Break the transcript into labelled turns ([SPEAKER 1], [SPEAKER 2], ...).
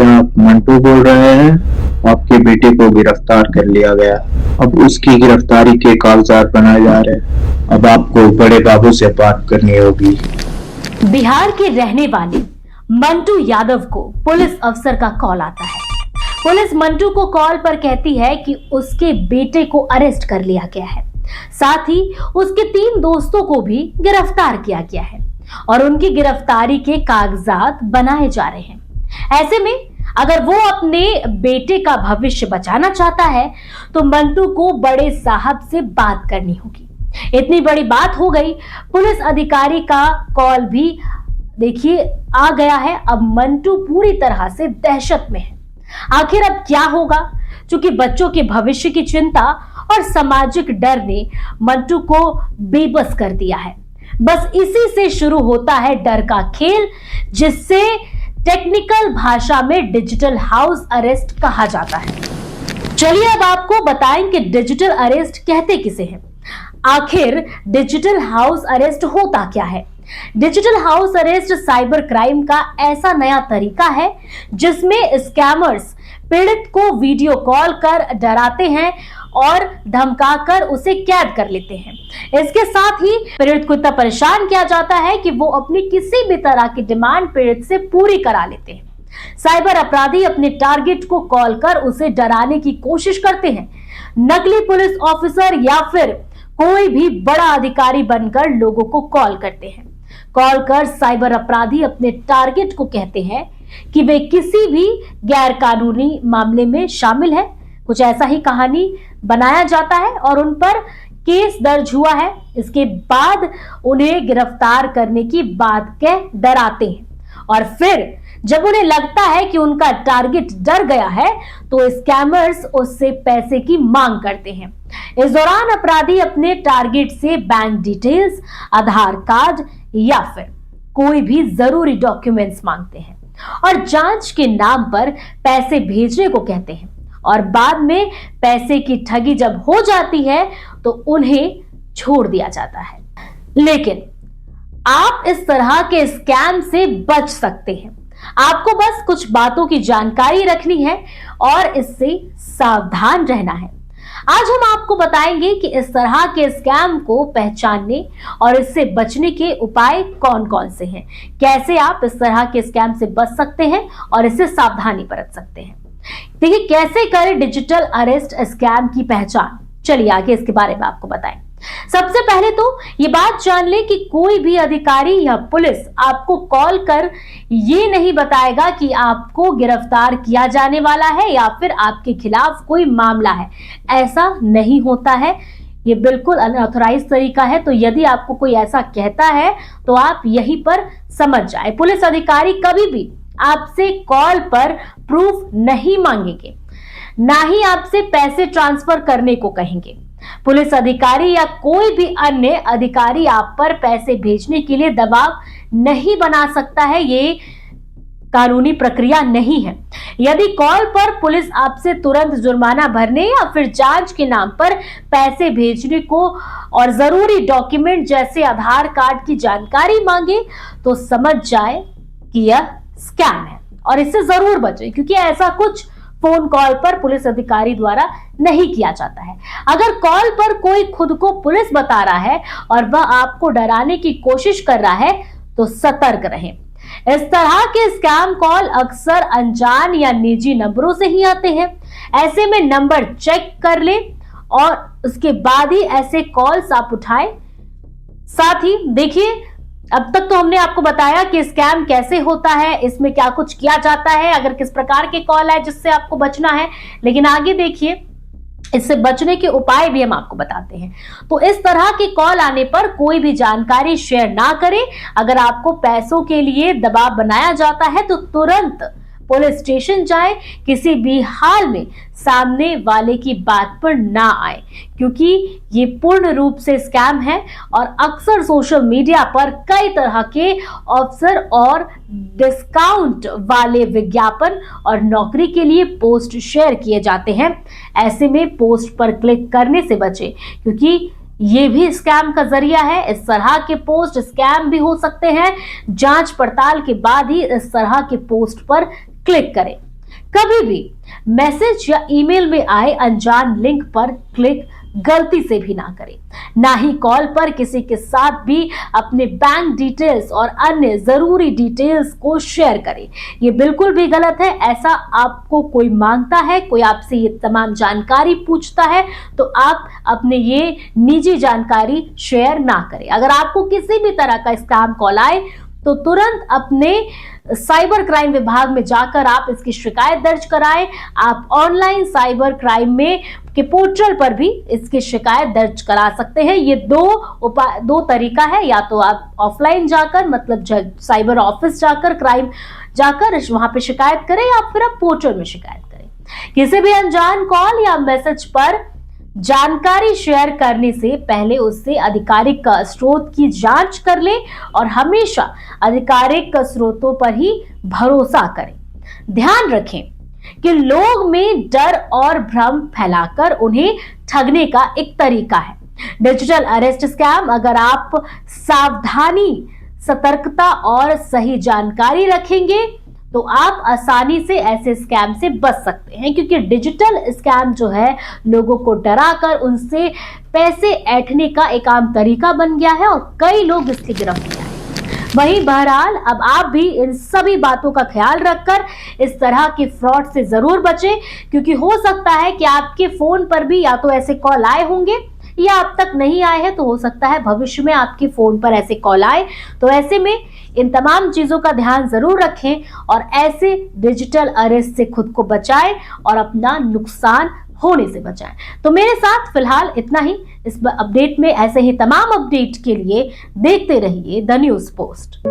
[SPEAKER 1] क्या आप मंटू बोल रहे हैं? आपके बेटे को गिरफ्तार कर लिया गया। अब उसकी गिरफ्तारी के कागजात बनाए जा रहे हैं। अब आपको बड़े बाबू से बात करनी होगी।
[SPEAKER 2] बिहार के रहने वाले मंटू यादव को पुलिस अफसर का कॉल आता है। पुलिस मंटू को कॉल पर कहती है कि उसके बेटे को अरेस्ट कर लिया गया है, साथ ही उसके 3 दोस्तों को भी गिरफ्तार किया गया है और उनकी गिरफ्तारी के कागजात बनाए जा रहे हैं। ऐसे में अगर वो अपने बेटे का भविष्य बचाना चाहता है तो मंटू को बड़े साहब से बात करनी होगी। इतनी बड़ी बात हो गई, पुलिस अधिकारी का कॉल भी देखिए आ गया है। अब मंटू पूरी तरह से दहशत में है। आखिर अब क्या होगा? क्योंकि बच्चों के भविष्य की चिंता और सामाजिक डर ने मंटू को बेबस कर दिया है। बस इसी से शुरू होता है डर का खेल, जिससे टेक्निकल भाषा में डिजिटल हाउस अरेस्ट कहा जाता है। चलिए अब आपको बताएं कि डिजिटल अरेस्ट कहते किसे हैं। आखिर डिजिटल हाउस अरेस्ट होता क्या है? Digital house arrest cyber crime का ऐसा नया तरीका है जिसमें स्कैमर्स पीड़ित को वीडियो कॉल कर डराते हैं और धमकाकर उसे कैद कर लेते हैं। इसके साथ ही पीड़ित को इतना परेशान किया जाता है कि वो अपनी किसी भी तरह की डिमांड पीड़ित से पूरी करा लेते हैं। साइबर अपराधी अपने टारगेट को कॉल कर उसे डराने की कोशिश करते हैं। नकली पुलिस ऑफिसर या फिर कोई भी बड़ा अधिकारी बनकर लोगों को कॉल करते हैं। कॉल कर साइबर अपराधी अपने टारगेट को कहते हैं कि वे किसी भी गैर कानूनी मामले में शामिल है। कुछ ऐसा ही कहानी बनाया जाता है और उन पर केस दर्ज हुआ है। इसके बाद उन्हें गिरफ्तार करने की बात कह डराते हैं और फिर जब उन्हें लगता है कि उनका टारगेट डर गया है तो स्कैमर्स उससे पैसे की मांग करते हैं। इस दौरान अपराधी अपने टारगेट से बैंक डिटेल्स, आधार कार्ड या फिर कोई भी जरूरी डॉक्यूमेंट्स मांगते हैं और जांच के नाम पर पैसे भेजने को कहते हैं और बाद में पैसे की ठगी जब हो जाती है तो उन्हें छोड़ दिया जाता है। लेकिन आप इस तरह के स्कैम से बच सकते हैं। आपको बस कुछ बातों की जानकारी रखनी है और इससे सावधान रहना है। आज हम आपको बताएंगे कि इस तरह के स्कैम को पहचानने और इससे बचने के उपाय कौन कौन से हैं, कैसे आप इस तरह के स्कैम से बच सकते हैं और इससे सावधानी बरत सकते हैं। देखिए कैसे करें डिजिटल अरेस्ट स्कैम की पहचान। चलिए आगे इसके बारे में आपको बताएं। सबसे पहले तो ये बात जान लें कि कोई भी अधिकारी या पुलिस आपको कॉल कर ये नहीं बताएगा कि आपको गिरफ्तार किया जाने वाला है या फिर आपके खिलाफ कोई मामला है। ऐसा नहीं होता है, ये बिल्कुल अनऑथराइज्ड तरीका है। तो यदि आपको कोई ऐसा कहता है तो आप यहीं पर समझ जाए। पुलिस अधिकारी कभी भी आपसे कॉल पर प्रूफ नहीं मांगेंगे, ना ही आपसे पैसे ट्रांसफर करने को कहेंगे। पुलिस अधिकारी या कोई भी अन्य अधिकारी आप पर पैसे भेजने के लिए दबाव नहीं बना सकता है। ये कानूनी प्रक्रिया नहीं है। यदि कॉल पर पुलिस आपसे तुरंत जुर्माना भरने या फिर जांच के नाम पर पैसे भेजने को और जरूरी डॉक्यूमेंट जैसे आधार कार्ड की जानकारी मांगे तो समझ जाए कि यह स्कैम है और इससे जरूर बचे, क्योंकि ऐसा कुछ फोन कॉल पर पुलिस अधिकारी द्वारा नहीं किया जाता है। अगर कॉल पर कोई खुद को पुलिस बता रहा है और वह आपको डराने की कोशिश कर रहा है तो सतर्क रहें। इस तरह के स्कैम कॉल अक्सर अनजान या निजी नंबरों से ही आते हैं। ऐसे में नंबर चेक कर ले और उसके बाद ही ऐसे कॉल्स आप उठाएं। साथ ही देखिए, अब तक तो हमने आपको बताया कि स्कैम कैसे होता है, इसमें क्या कुछ किया जाता है, अगर किस प्रकार के कॉल है जिससे आपको बचना है। लेकिन आगे देखिए, इससे बचने के उपाय भी हम आपको बताते हैं। तो इस तरह के कॉल आने पर कोई भी जानकारी शेयर ना करें। अगर आपको पैसों के लिए दबाव बनाया जाता है तो तुरंत पुलिस स्टेशन जाए। किसी भी हाल में सामने वाले की बात पर ना आए, क्योंकि ये पूर्ण रूप से स्कैम है और अक्सर सोशल मीडिया पर कई तरह के ऑफर और डिस्काउंट वाले विज्ञापन और नौकरी के लिए पोस्ट शेयर किए जाते हैं। ऐसे में पोस्ट पर क्लिक करने से बचें, क्योंकि ये भी स्कैम का जरिया है। इस तरह के पोस्ट स्कैम भी हो सकते हैं। जांच पड़ताल के बाद ही इस तरह के पोस्ट पर क्लिक करें। कभी भी मैसेज या ईमेल में आए अनजान लिंक पर क्लिक गलती से भी ना करें। ना ही कॉल पर किसी के साथ भी अपने बैंक डिटेल्स और अन्य जरूरी डिटेल्स को शेयर करें। ये बिल्कुल भी गलत है। ऐसा आपको कोई मांगता है, कोई आपसे ये तमाम जानकारी पूछता है तो आप अपने ये निजी जानकारी शेयर ना करें। अगर आपको किसी भी तरह का स्पैम कॉल आए तो तुरंत अपने साइबर क्राइम विभाग में जाकर आप इसकी शिकायत दर्ज कराएं। आप ऑनलाइन साइबर क्राइम में के पोर्टल पर भी इसकी शिकायत दर्ज करा सकते हैं। ये दो तरीका है, या तो आप ऑफलाइन जाकर मतलब साइबर ऑफिस जाकर क्राइम जाकर वहां पे शिकायत करें, या फिर आप पोर्टल में शिकायत करें। किसी भी अनजान कॉल या मैसेज पर जानकारी शेयर करने से पहले उससे आधिकारिक स्रोत की जांच कर लें और हमेशा आधिकारिक स्रोतों पर ही भरोसा करें। ध्यान रखें कि लोग में डर और भ्रम फैलाकर उन्हें ठगने का एक तरीका है डिजिटल अरेस्ट स्कैम। अगर आप सावधानी, सतर्कता और सही जानकारी रखेंगे तो आप आसानी से ऐसे स्कैम से बच सकते हैं, क्योंकि डिजिटल स्कैम जो है लोगों को डराकर उनसे पैसे ऐंठने का एक आम तरीका बन गया है और कई लोग इसकी गिरफ्त हैं। वहीं बहरहाल अब आप भी इन सभी बातों का ख्याल रखकर इस तरह के फ्रॉड से जरूर बचें, क्योंकि हो सकता है कि आपके फोन पर भी या तो ऐसे कॉल आए होंगे या अब तक नहीं आए हैं, तो हो सकता है भविष्य में आपके फोन पर ऐसे कॉल आए। तो ऐसे में इन तमाम चीजों का ध्यान जरूर रखें और ऐसे डिजिटल अरेस्ट से खुद को बचाएं और अपना नुकसान होने से बचाएं। तो मेरे साथ फिलहाल इतना ही। इस अपडेट में ऐसे ही तमाम अपडेट के लिए देखते रहिए द न्यूज़ पोस्ट।